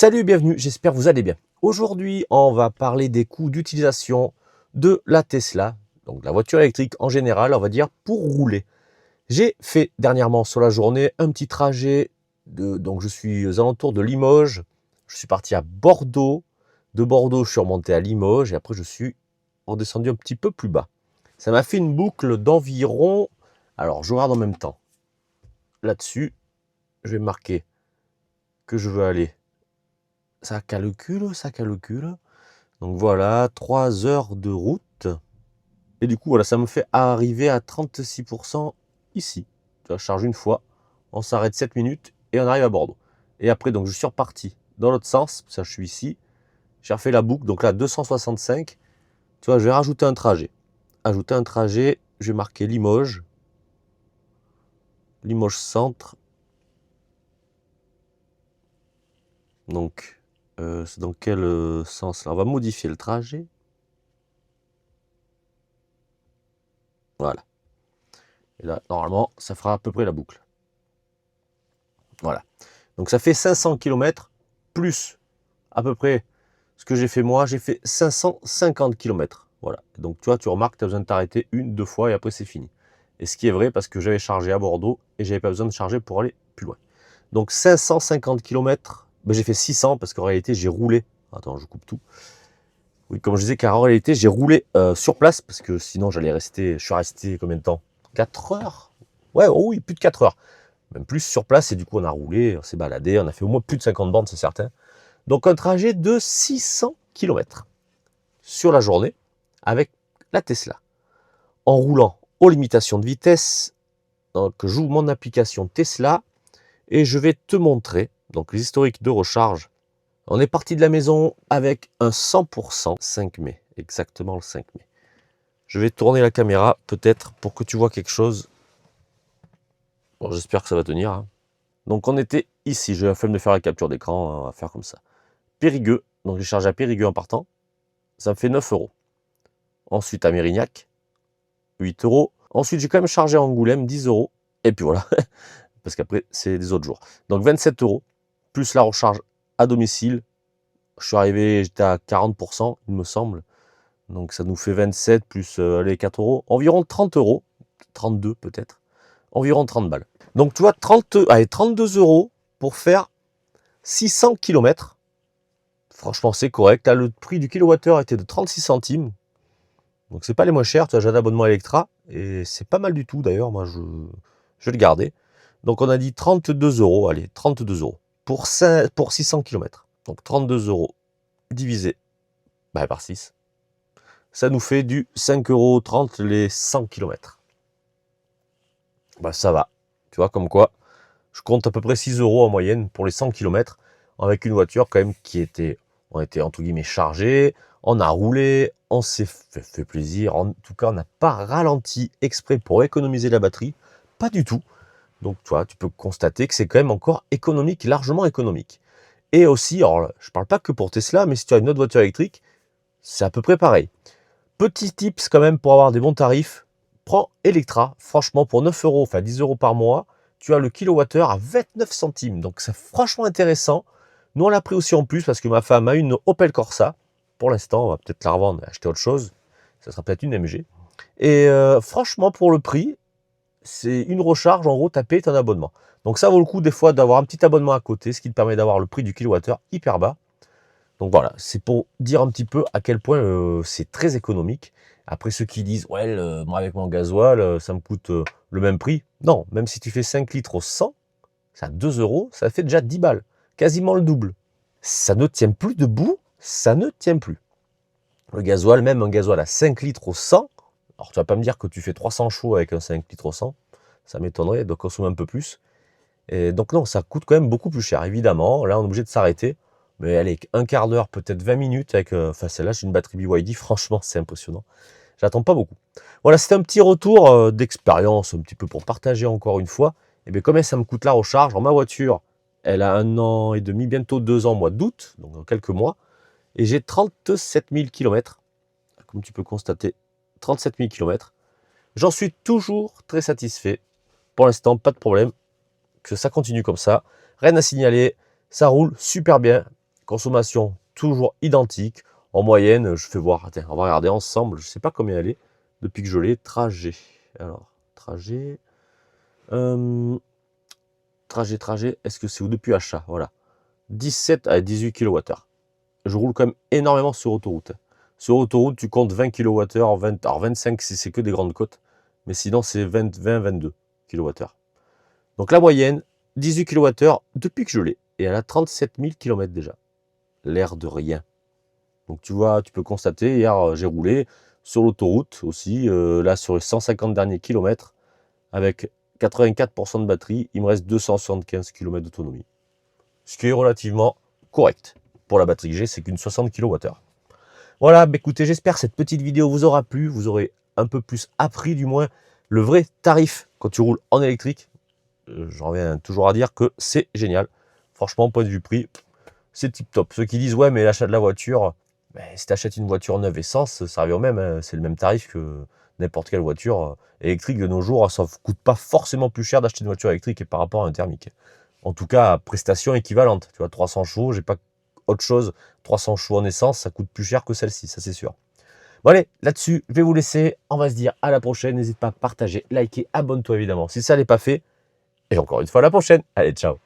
Salut, bienvenue, j'espère que vous allez bien. Aujourd'hui, on va parler des coûts d'utilisation de la Tesla, donc la voiture électrique en général, on va dire, pour rouler. J'ai fait dernièrement sur la journée un petit trajet, donc je suis aux alentours de Limoges, je suis parti à Bordeaux, de Bordeaux je suis remonté à Limoges et après je suis redescendu un petit peu plus bas. Ça m'a fait une boucle d'environ, alors je regarde en même temps, là-dessus, je vais marquer que je veux aller. Ça calcule. Donc voilà, 3 heures de route. Et du coup, voilà, ça me fait arriver à 36% ici. Tu vois, je charge une fois, on s'arrête 7 minutes et on arrive à Bordeaux. Et après, donc je suis reparti dans l'autre sens, ça je suis ici. J'ai refait la boucle, donc là 265. Tu vois, je vais rajouter un trajet. Ajouter un trajet, je vais marquer Limoges. Limoges centre. Donc, c'est dans quel sens là? On va modifier le trajet. Voilà. Et là, normalement, ça fera à peu près la boucle. Voilà. Donc ça fait 500 km plus à peu près ce que j'ai fait moi. J'ai fait 550 km. Voilà. Donc tu vois, tu remarques que tu as besoin de t'arrêter une, deux fois et après c'est fini. Et ce qui est vrai parce que j'avais chargé à Bordeaux et j'avais pas besoin de charger pour aller plus loin. Donc 550 km, ben j'ai fait 600 parce qu'en réalité j'ai roulé. Attends, je coupe tout. Oui, comme je disais, car en réalité j'ai roulé sur place parce que sinon j'allais rester. Je suis resté combien de temps? 4 heures. Ouais, oh oui, plus de 4 heures. Même plus sur place, et du coup on a roulé, on s'est baladé, on a fait au moins plus de 50 bornes, c'est certain. Donc un trajet de 600 km sur la journée avec la Tesla. En roulant aux limitations de vitesse, donc j'ouvre mon application Tesla et je vais te montrer donc les historiques de recharge. On est parti de la maison avec un 100% 5 mai, exactement le 5 mai. Je vais tourner la caméra peut-être pour que tu vois quelque chose. Bon, j'espère que ça va tenir, hein. Donc on était ici, j'ai la flemme de faire la capture d'écran, on va faire comme ça. Périgueux, donc j'ai chargé à Périgueux en partant, ça me fait 9 euros. Ensuite à Mérignac, 8 euros. Ensuite j'ai quand même chargé à Angoulême, 10 euros. Et puis voilà, parce qu'après c'est des autres jours. Donc 27 euros, plus la recharge à domicile. Je suis arrivé, j'étais à 40%, il me semble. Donc ça nous fait 27 plus les 4 euros, environ 30 euros, 32 peut-être, environ 30 balles. Donc tu vois, 32 euros pour faire 600 km. Franchement, c'est correct. Là, le prix du kilowattheure était de 36 centimes. Donc, c'est pas les moins chers. Tu vois, j'ai un abonnement Electra. Et c'est pas mal du tout, d'ailleurs. Moi, je vais le garder. Donc, on a dit 32 euros. Allez, 32 euros pour 600 km. Donc, 32 euros divisé par 6. Ça nous fait du 5,30 € les 100 km. Bah, ça va. Tu vois, comme quoi, je compte à peu près 6 euros en moyenne pour les 100 km. Avec une voiture, quand même, on était entre guillemets chargé, on a roulé, on s'est fait plaisir. En tout cas, on n'a pas ralenti exprès pour économiser la batterie. Pas du tout. Donc, tu peux constater que c'est quand même encore économique, largement économique. Et aussi, alors, je ne parle pas que pour Tesla, mais si tu as une autre voiture électrique, c'est à peu près pareil. Petit tips quand même pour avoir des bons tarifs, prends Electra. Franchement, pour 9 euros, enfin 10 euros par mois, tu as le kilowattheure à 29 centimes. Donc, c'est franchement intéressant. Nous, on l'a pris aussi en plus parce que ma femme a une Opel Corsa. Pour l'instant, on va peut-être la revendre et acheter autre chose. Ça sera peut-être une MG. Et franchement, pour le prix, c'est une recharge. En gros, tu as payé ton abonnement. Donc, ça vaut le coup des fois d'avoir un petit abonnement à côté, ce qui te permet d'avoir le prix du kilowattheure hyper bas. Donc voilà, c'est pour dire un petit peu à quel point c'est très économique. Après, ceux qui disent, ouais, moi avec mon gasoil, ça me coûte le même prix. Non, même si tu fais 5 litres au 100, c'est à 2 euros, ça fait déjà 10 balles. Quasiment le double. Ça ne tient plus debout, ça ne tient plus. Le gasoil, même un gasoil à 5 litres au 100, alors tu vas pas me dire que tu fais 300 chevaux avec un 5 litres au 100, ça m'étonnerait de consommer un peu plus. Et donc non, ça coûte quand même beaucoup plus cher, évidemment. Là, on est obligé de s'arrêter. Mais allez, un quart d'heure, peut-être 20 minutes avec... Enfin, celle-là, j'ai une batterie BYD, franchement, c'est impressionnant. J'attends pas beaucoup. Voilà, c'était un petit retour d'expérience, un petit peu pour partager encore une fois. Et bien, combien ça me coûte la recharge? Alors, ma voiture, elle a 1 an et demi, bientôt 2 ans, au mois d'août, donc dans quelques mois. Et j'ai 37 000 km. Comme tu peux constater, 37 000 km. J'en suis toujours très satisfait. Pour l'instant, pas de problème. Que ça continue comme ça. Rien à signaler. Ça roule super bien. consommation toujours identique. En moyenne, je fais voir, attends, on va regarder ensemble, je ne sais pas combien elle est depuis que je l'ai. Trajet. Alors, trajet. Trajet, est-ce que c'est depuis achat? Voilà. 17 à 18 kWh. Je roule quand même énormément sur autoroute. Sur autoroute, tu comptes 20 kWh, alors 25 si c'est que des grandes côtes, mais sinon c'est 20-22 kWh. Donc la moyenne, 18 kWh depuis que je l'ai, et elle a 37 000 km déjà. L'air de rien. Donc tu vois, tu peux constater, hier j'ai roulé sur l'autoroute aussi, là sur les 150 derniers kilomètres, avec 84% de batterie, il me reste 275 km d'autonomie. Ce qui est relativement correct. Pour la batterie que j'ai, c'est qu'une 60 kWh. Voilà, bah écoutez, j'espère que cette petite vidéo vous aura plu, vous aurez un peu plus appris du moins le vrai tarif quand tu roules en électrique. J'en reviens toujours à dire que c'est génial. Franchement, point de vue prix, c'est tip top. Ceux qui disent ouais mais l'achat de la voiture, ben, si tu achètes une voiture neuve essence, ça revient au même, hein. C'est le même tarif que n'importe quelle voiture électrique de nos jours. Ça ne coûte pas forcément plus cher d'acheter une voiture électrique par rapport à un thermique. En tout cas, à prestation équivalente. Tu vois, 300 chevaux, j'ai pas autre chose. 300 chevaux en essence, ça coûte plus cher que celle-ci, ça c'est sûr. Bon allez, là-dessus, je vais vous laisser. On va se dire à la prochaine. N'hésite pas à partager, liker, abonne-toi évidemment si ça n'est pas fait. Et encore une fois, à la prochaine. Allez, ciao.